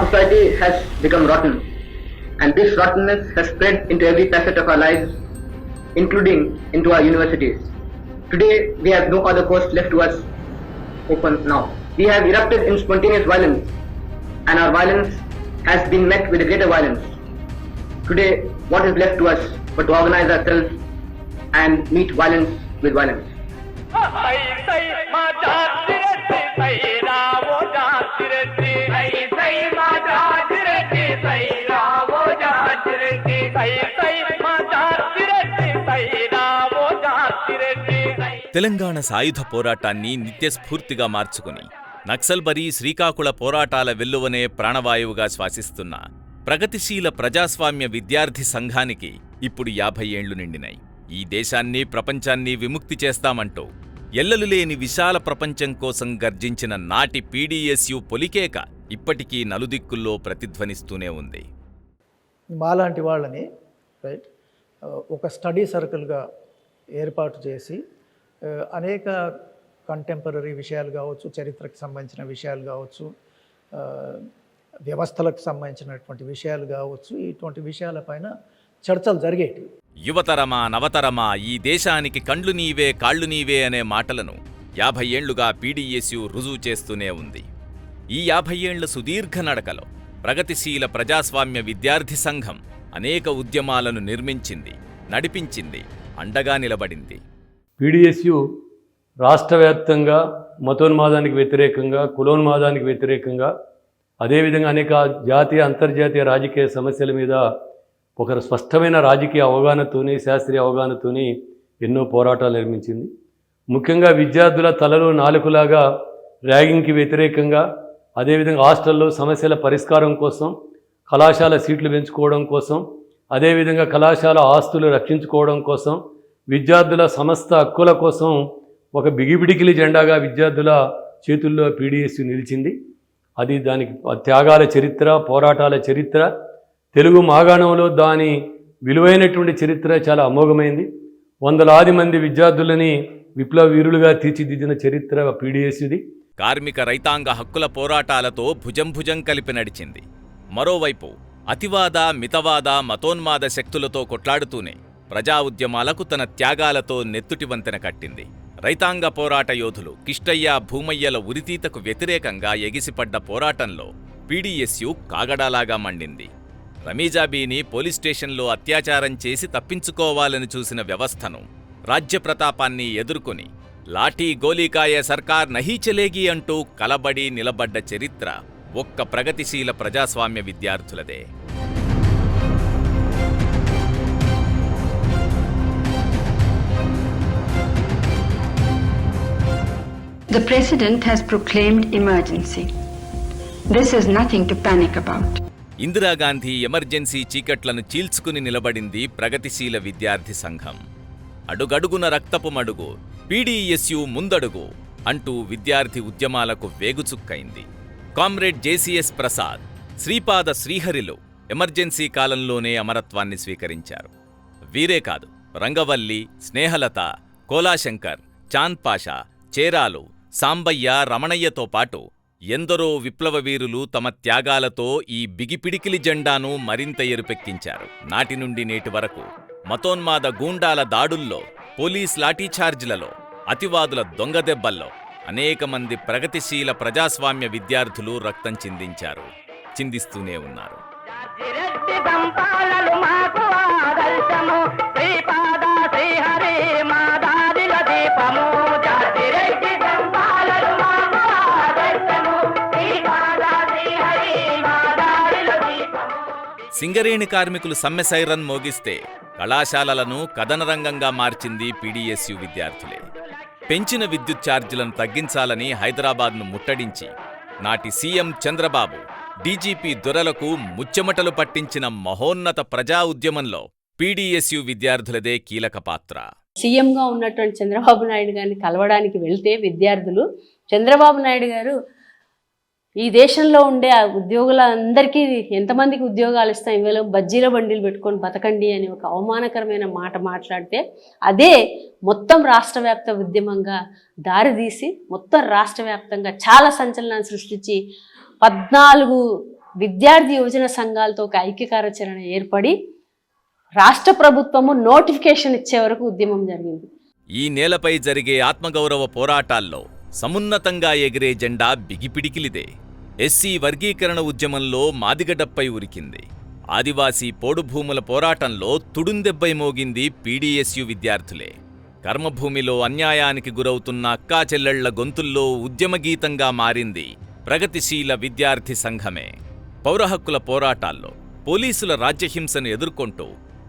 society has become rotten, and this rottenness has spread into every facet of our lives, including into our universities. Today, we have no other course left to us open now. We have erupted in spontaneous violence, and our violence has been met with a greater violence. Today, what is left to us but to organize ourselves and meet violence with violence? Telangana సాయుధ పోరాటాన్ని నిత్యస్ఫూర్తిగా మార్చుకుని నక్సల్బరీ శ్రీకాకుళ పోరాటాల వెల్లువనే ప్రాణవాయువుగా శ్వాసిస్తున్న ప్రగతిశీల ప్రజాస్వామ్య విద్యార్థి సంఘానికి ఇప్పుడు 50 ఏళ్లు నిండినాయి. ఈ దేశాన్ని ప్రపంచాన్ని విముక్తి చేస్తామంటూ ఎల్లలు లేని విశాల ప్రపంచం కోసం గర్జించిన నాటి పీడీఎస్యు పొలికేక ఇప్పటికీ నలుదిక్కుల్లో ప్రతిధ్వనిస్తూనే ఉంది. మాలాంటి వాళ్ళని రైట్ ఒక స్టడీ సర్కిల్గా ఏర్పాటు చేసి అనేక కంటెంపరీ విషయాలు కావచ్చు, చరిత్రకు సంబంధించిన విషయాలు కావచ్చు, వ్యవస్థలకు సంబంధించినటువంటి విషయాలు కావచ్చు, ఇటువంటి విషయాలపైన చర్చలు జరిగేవి. యువతరమా నవతరమా ఈ దేశానికి కండ్లు నీవే కాళ్ళు నీవే అనే మాటలను 50 ఏళ్లుగా పీడీఎస్యు రుజువు చేస్తూనే ఉంది. ఈ 50 ఏళ్ల సుదీర్ఘ నడకలో ప్రగతిశీల ప్రజాస్వామ్య విద్యార్థి సంఘం అనేక ఉద్యమాలను నిర్మించింది, నడిపించింది, అండగా నిలబడింది. పీడీఎస్యు రాష్ట్ర వ్యాప్తంగా మతోన్మాదానికి వ్యతిరేకంగా, కులోన్మాదానికి వ్యతిరేకంగా, అదేవిధంగా అనేక జాతీయ అంతర్జాతీయ రాజకీయ సమస్యల మీద ఒక స్పష్టమైన రాజకీయ అవగాహనతోని, శాస్త్రీయ అవగాహనతోని ఎన్నో పోరాటాలు నిర్మించింది. ముఖ్యంగా విద్యార్థుల తలలో నాలుకలాగా ర్యాగింగ్కి వ్యతిరేకంగా, అదేవిధంగా హాస్టల్లో సమస్యల పరిష్కారం కోసం, కళాశాల సీట్లు పెంచుకోవడం కోసం, అదేవిధంగా కళాశాల ఆస్తులు రక్షించుకోవడం కోసం, విద్యార్థుల సమస్త హక్కుల కోసం ఒక బిగిబిడికిలి జెండాగా విద్యార్థుల చేతుల్లో పీడీఎస్యు నిలిచింది. అది దానికి త్యాగాల చరిత్ర, పోరాటాల చరిత్ర, తెలుగు మాగాణంలో దాని విలువైనటువంటి చరిత్ర చాలా అమోఘమైంది. వందలాది మంది విద్యార్థులని విప్లవ వీరులుగా తీర్చిదిద్దిన చరిత్ర పీడీఎస్యుది. కార్మిక రైతాంగ హక్కుల పోరాటాలతో భుజం కలిపి నడిచింది. మరోవైపు అతివాద, మితవాద, మతోన్మాద శక్తులతో కొట్లాడుతూనే ప్రజా ఉద్యమాలకు తన త్యాగాలతో నెత్తుటి వంతెన కట్టింది. రైతాంగ పోరాట యోధులు కిష్టయ్య, భూమయ్యల ఉరితీతకు వ్యతిరేకంగా ఎగిసిపడ్డ పోరాటంలో పీడీఎస్యు కాగడాలాగా మండింది. రమీజాబీని పోలీస్ స్టేషన్లో అత్యాచారం చేసి తప్పించుకోవాలని చూసిన వ్యవస్థను, రాజ్యప్రతాపాన్ని ఎదుర్కొని లాఠీ గోలీకాయ సర్కార్ నహీ చలేగి అంటూ కలబడి నిలబడ్డ చరిత్ర ఒక్క ప్రగతిశీల ప్రజాస్వామ్య విద్యార్థులదే. The President has proclaimed emergency. This is nothing to panic about. Indira Gandhi emergency చీకట్లను చీల్చుకుని నిలబడింది ప్రగతిశీల విద్యార్థి సంఘం. అడుగడుగున రక్తపు మడుగు, పీడీఎస్యు ముందడుగు అంటూ విద్యార్థి ఉద్యమాలకు వేగుచుక్కైంది. కామ్రేడ్ జేసీఎస్ ప్రసాద్, శ్రీపాద శ్రీహరిలు ఎమర్జెన్సీ కాలంలోనే అమరత్వాన్ని స్వీకరించారు. వీరే కాదు, రంగవల్లి, స్నేహలత, కోలాశంకర్, చాంద్ పాషా, చేరాలు, సాంబయ్య, రమణయ్యతో పాటు ఎందరో విప్లవ వీరులు తమ త్యాగాలతో ఈ బిగిపిడికిలి జెండాను మరింత ఎరుపెక్కించారు. నాటి నుండి నేటి వరకు మతోన్మాద గూండాల దాడుల్లో, పోలీస్ లాఠీఛార్జీలలో, అతివాదుల దొంగదెబ్బల్లో అనేక మంది ప్రగతిశీల ప్రజాస్వామ్య విద్యార్థులు రక్తం చిందించారు, చిందిస్తూనే ఉన్నారు. సింగరేణి కార్మికులు సమ్మె సైరన్ మోగిస్తే కళాశాలలను కథనరంగంగా మార్చింది పీడీఎస్యు విద్యార్థులే. పెంచిన విద్యుత్ ఛార్జీలను తగ్గించాలని హైదరాబాద్ను ముట్టడించి నాటి సీఎం చంద్రబాబు, డీజీపీ దొరలకు ముచ్చెమటలు పట్టించిన మహోన్నత ప్రజా ఉద్యమంలో పీడీఎస్యు విద్యార్థులదే కీలక పాత్ర. సీఎంగా ఉన్నటువంటి చంద్రబాబు నాయుడు గారిని కలవడానికి వెళ్తే విద్యార్థులు, చంద్రబాబు నాయుడు గారు ఈ దేశంలో ఉండే ఆ ఉద్యోగులందరికీ ఎంతమందికి ఉద్యోగాలు ఇస్తాం, ఇవాళ బజ్జీల బండిలు పెట్టుకొని బతకండి అని ఒక అవమానకరమైన మాట మాట్లాడితే అదే మొత్తం రాష్ట్ర వ్యాప్త ఉద్యమంగా దారితీసి మొత్తం రాష్ట్ర వ్యాప్తంగా చాలా సంచలనాన్ని సృష్టించి 14 విద్యార్థి యువజన సంఘాలతో ఒక ఐక్యకార్యాచరణ ఏర్పడి రాష్ట్ర ప్రభుత్వము నోటిఫికేషన్ ఇచ్చే వరకు ఉద్యమం జరిగింది. ఈ నేలపై జరిగే ఆత్మగౌరవ పోరాటాల్లో సమున్నతంగా ఎగిరే జెండా బిగిపిడికిలిదే. ఎస్సీ వర్గీకరణ ఉద్యమంలో మాదిగడపై ఉరికింది. ఆదివాసీ పోడుభూముల పోరాటంలో తుడుందెబ్బై మోగింది పీడీఎస్యు విద్యార్థులే. కర్మభూమిలో అన్యాయానికి గురవుతున్న అక్కాచెల్లెళ్ల గొంతుల్లో ఉద్యమగీతంగా మారింది ప్రగతిశీల విద్యార్థి సంఘమే. పౌరహక్కుల పోరాటాల్లో పోలీసుల రాజ్యహింసను ఎదుర్కొంటూ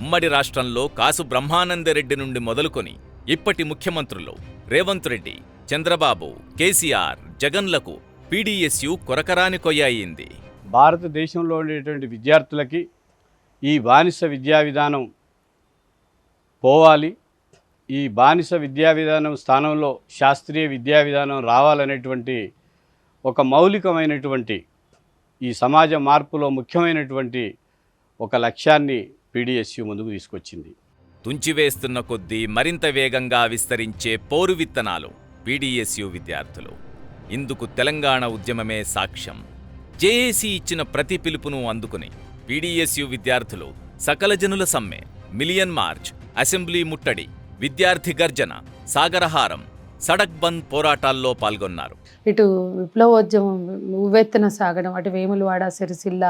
ఉమ్మడి రాష్ట్రంలో కాసు బ్రహ్మానందరెడ్డి నుండి మొదలుకొని ఇప్పటి ముఖ్యమంత్రులు రేవంత్ రెడ్డి, చంద్రబాబు, కేసీఆర్, జగన్లకు పీడీఎస్యు కొరకరాని కొయ్యాయింది. భారతదేశంలో ఉండేటువంటి విద్యార్థులకి ఈ బానిస విద్యా విధానం పోవాలి, ఈ బానిస విద్యా విధానం స్థానంలో శాస్త్రీయ విద్యా విధానం రావాలనేటువంటి ఒక మౌలికమైనటువంటి ఈ సమాజ మార్పులో ముఖ్యమైనటువంటి ఒక లక్ష్యాన్ని పీడీఎస్యు ముందుకు తీసుకొచ్చింది. తుంచివేస్తున్న కొద్దీ మరింత వేగంగా విస్తరించే పోరు విత్తనాలు పీడీఎస్యు విద్యార్థులు. ఇందుకు తెలంగాణ ఉద్యమమే సాక్ష్యం. జేఏసీ ఇచ్చిన ప్రతి పిలుపును అందుకుని పీడీఎస్యు విద్యార్థులు సకల జనుల సమ్మె, మిలియన్ మార్చ్, అసెంబ్లీ ముట్టడి, విద్యార్థి గర్జన, సాగరహారం, సడక్ బంద్ పోరాటాల్లో పాల్గొన్నారు. ఇటు విప్లవోద్యమం ఉవ్వెత్తున సాగడం, అటు వేములవాడ, సిరిసిల్ల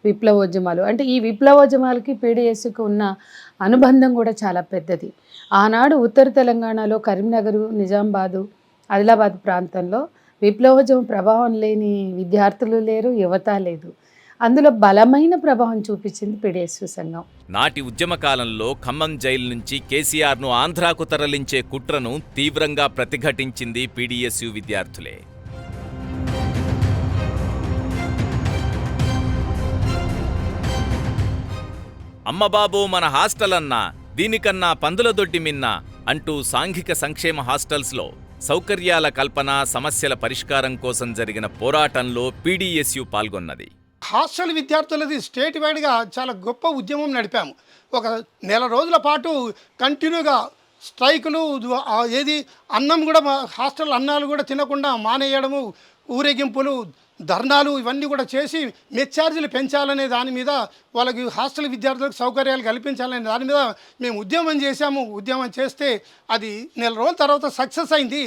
విప్లవోద్యమాలు, అంటే ఈ విప్లవోద్యమాలకి పీడీఎస్కి ఉన్న అనుబంధం కూడా చాలా పెద్దది. ఆనాడు ఉత్తర తెలంగాణలో కరీంనగర్, నిజామాబాదు, ఆదిలాబాద్ ప్రాంతంలో విప్లవోద్యమ ప్రభావం లేని విద్యార్థులు లేరు, యువత లేదు. అందులో బలమైన ప్రభావం చూపించింది పీడీఎస్యు సంఘం. నాటి ఉద్యమకాలంలో ఖమ్మం జైలు నుంచి కేసీఆర్ను ఆంధ్రాకు తరలించే కుట్రను తీవ్రంగా ప్రతిఘటించింది పీడీఎస్యు విద్యార్థులే. అమ్మబాబో మన హాస్టల్ అన్నా, దీనికన్నా పందుల దొడ్డి మిన్నా అంటూ సాంఘిక సంక్షేమ హాస్టల్స్లో సౌకర్యాల కల్పన, సమస్యల పరిష్కారం కోసం జరిగిన పోరాటంలో పీడీఎస్యు పాల్గొన్నది. హాస్టల్ విద్యార్థులది స్టేట్ వైడ్గా చాలా గొప్ప ఉద్యమం నడిపాము. ఒక నెల రోజుల పాటు కంటిన్యూగా స్ట్రైకులు, ఏది అన్నం కూడా హాస్టల్ అన్నాలు కూడా తినకుండా మానేయడము, ఊరేగింపులు, ధర్నాలు ఇవన్నీ కూడా చేసి మెస్ ఛార్జీలు పెంచాలనే దాని మీద, వాళ్ళకి హాస్టల్ విద్యార్థులకు సౌకర్యాలు కల్పించాలనే దాని మీద మేము ఉద్యమం చేశాము. ఉద్యమం చేస్తే అది నెల రోజుల తర్వాత సక్సెస్ అయింది.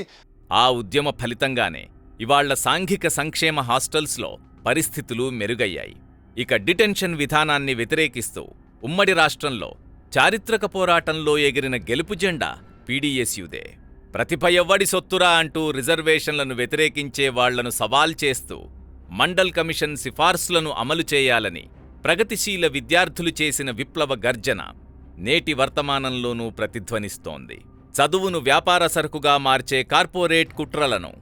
ఆ ఉద్యమ ఫలితంగానే ఇవాళ్ల సాంఘిక సంక్షేమ హాస్టల్స్లో పరిస్థితులు మెరుగయ్యాయి. ఇక డిటెన్షన్ విధానాన్ని వ్యతిరేకిస్తూ ఉమ్మడి రాష్ట్రంలో చారిత్రక పోరాటంలో ఎగిరిన గెలుపు జెండా పీడీఎస్యుదే. ప్రతిభ ఎవ్వడి సొత్తురా అంటూ రిజర్వేషన్లను వ్యతిరేకించే వాళ్లను సవాల్ చేస్తూ మండల్ కమిషన్ సిఫార్సులను అమలు చేయాలని ప్రగతిశీల విద్యార్థులు చేసిన విప్లవ గర్జన నేటి వర్తమానంలోనూ ప్రతిధ్వనిస్తోంది. చదువును వ్యాపార సరుకుగా మార్చే కార్పొరేట్ కుట్రలను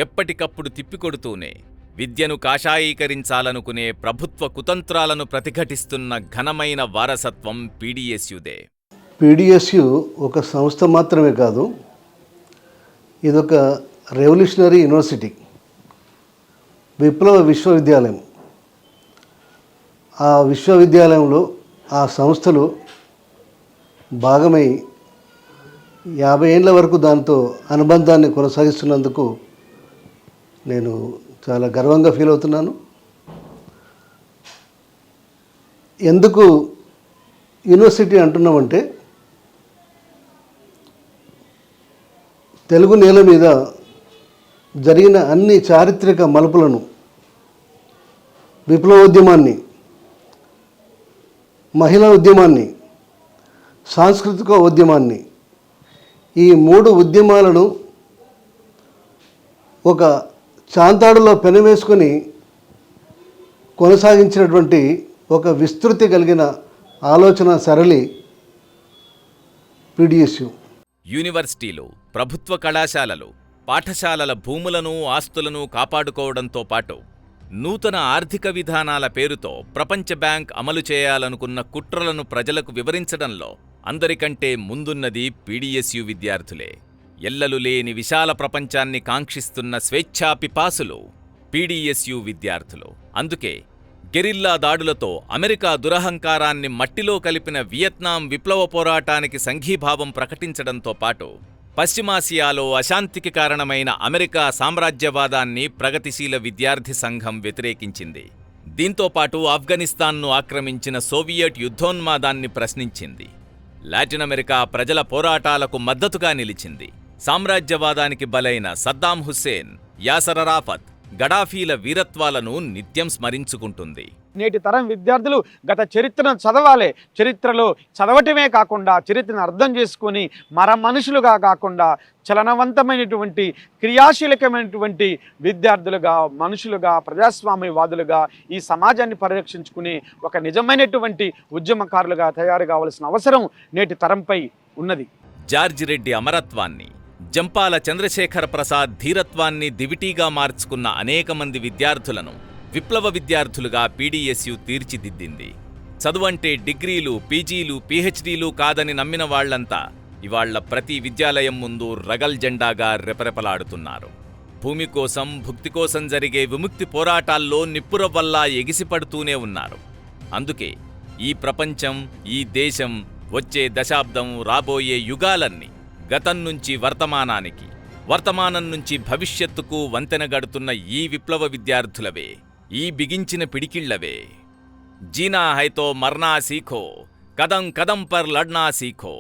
ఎప్పటికప్పుడు తిప్పికొడుతూనే విద్యను కాషాయీకరించాలనుకునే ప్రభుత్వ కుతంత్రాలను ప్రతిఘటిస్తున్న ఘనమైన వారసత్వం పీడీఎస్యుదే. పీడీఎస్యు ఒక సంస్థ మాత్రమే కాదు, ఇదొక రెవల్యూషనరీ యూనివర్సిటీ, విప్లవ విశ్వవిద్యాలయం. ఆ విశ్వవిద్యాలయంలో ఆ సంస్థలు భాగమై 50 ఏళ్ల వరకు దాంతో అనుబంధాన్ని కొనసాగిస్తున్నందుకు నేను చాలా గర్వంగా ఫీల్ అవుతున్నాను. ఎందుకు యూనివర్సిటీ అంటున్నామంటే, తెలుగు నేల మీద జరిగిన అన్ని చారిత్రక మలుపులను, విప్లవోద్యమాన్ని, మహిళా ఉద్యమాన్ని, సాంస్కృతిక ఉద్యమాన్ని, ఈ 3 ఉద్యమాలను ఒక చాంతాడులో పెనవేసుకొని కొనసాగించినటువంటి ఒక విస్తృతి కలిగిన ఆలోచన సరళి పీడీఎస్యు. యూనివర్సిటీలు, ప్రభుత్వ కళాశాలలు, పాఠశాలల భూములను, ఆస్తులను కాపాడుకోవడంతో పాటు నూతన ఆర్థిక విధానాల పేరుతో ప్రపంచ బ్యాంక్ అమలు చేయాలనుకున్న కుట్రలను ప్రజలకు వివరించడంలో అందరికంటే ముందున్నది పీడీఎస్యు విద్యార్థులే. ఎల్లలు లేని విశాల ప్రపంచాన్ని కాంక్షిస్తున్న స్వేచ్ఛాపిపాసులు పీడీఎస్యు విద్యార్థులు. అందుకే గెరిల్లా దాడులతో అమెరికా దురహంకారాన్ని మట్టిలో కలిపిన వియత్నాం విప్లవ పోరాటానికి సంఘీభావం ప్రకటించడంతో పాటు పశ్చిమాసియాలో అశాంతికి కారణమైన అమెరికా సామ్రాజ్యవాదాన్ని ప్రగతిశీల విద్యార్థి సంఘం వ్యతిరేకించింది. దీంతోపాటు ఆఫ్ఘనిస్తాన్ను ఆక్రమించిన సోవియట్ యుద్ధోన్మాదాన్ని ప్రశ్నించింది. లాటిన్ అమెరికా ప్రజల పోరాటాలకు మద్దతుగా నిలిచింది. సామ్రాజ్యవాదానికి బలైన సద్దాం హుస్సేన్, యాసర్ అరాఫత్, గడాఫీల వీరత్వాలను నిత్యం స్మరించుకుంటుంది. నేటి తరం విద్యార్థులు గత చరిత్రను చదవాలి. చరిత్రలో చదవటమే కాకుండా చరిత్రను అర్థం చేసుకొని మనుషులుగా కాకుండా చలనవంతమైనటువంటి క్రియాశీలకమైనటువంటి విద్యార్థులుగా, మనుషులుగా, ప్రజాస్వామ్యవాదులుగా ఈ సమాజాన్ని పరిరక్షించుకుని ఒక నిజమైనటువంటి ఉద్యమకారులుగా తయారు కావాల్సిన అవసరం నేటి తరంపై ఉన్నది. జార్జ్ రెడ్డి అమరత్వాన్ని, జంపాల చంద్రశేఖర ప్రసాద్ ధీరత్వాన్ని దివిటీగా మార్చుకున్న అనేక మంది విద్యార్థులను విప్లవ విద్యార్థులుగా పీడీఎస్యు తీర్చిదిద్దింది. చదువంటే డిగ్రీలు, పీజీలు, పీహెచ్డీలు కాదని నమ్మిన వాళ్లంతా ఇవాళ్ల ప్రతి విద్యాలయం ముందు రగల్ జెండాగా రెపరెపలాడుతున్నారు. భూమి కోసం, భుక్తి కోసం జరిగే విముక్తి పోరాటాల్లో నిప్పురవ్వల్లా ఎగిసిపడుతూనే ఉన్నారు. అందుకే ఈ ప్రపంచం, ఈ దేశం, వచ్చే దశాబ్దం, రాబోయే యుగాలన్నీ గతం నుంచి వర్తమానానికి, వర్తమానం నుంచి భవిష్యత్తుకు వంతెన గడుతున్న ఈ విప్లవ విద్యార్థులవే, ఈ బిగించిన పిడికిళ్లవే. జీనా హై తో మర్నా సీఖో, కదం కదం పర్ లడ్నా సీఖో.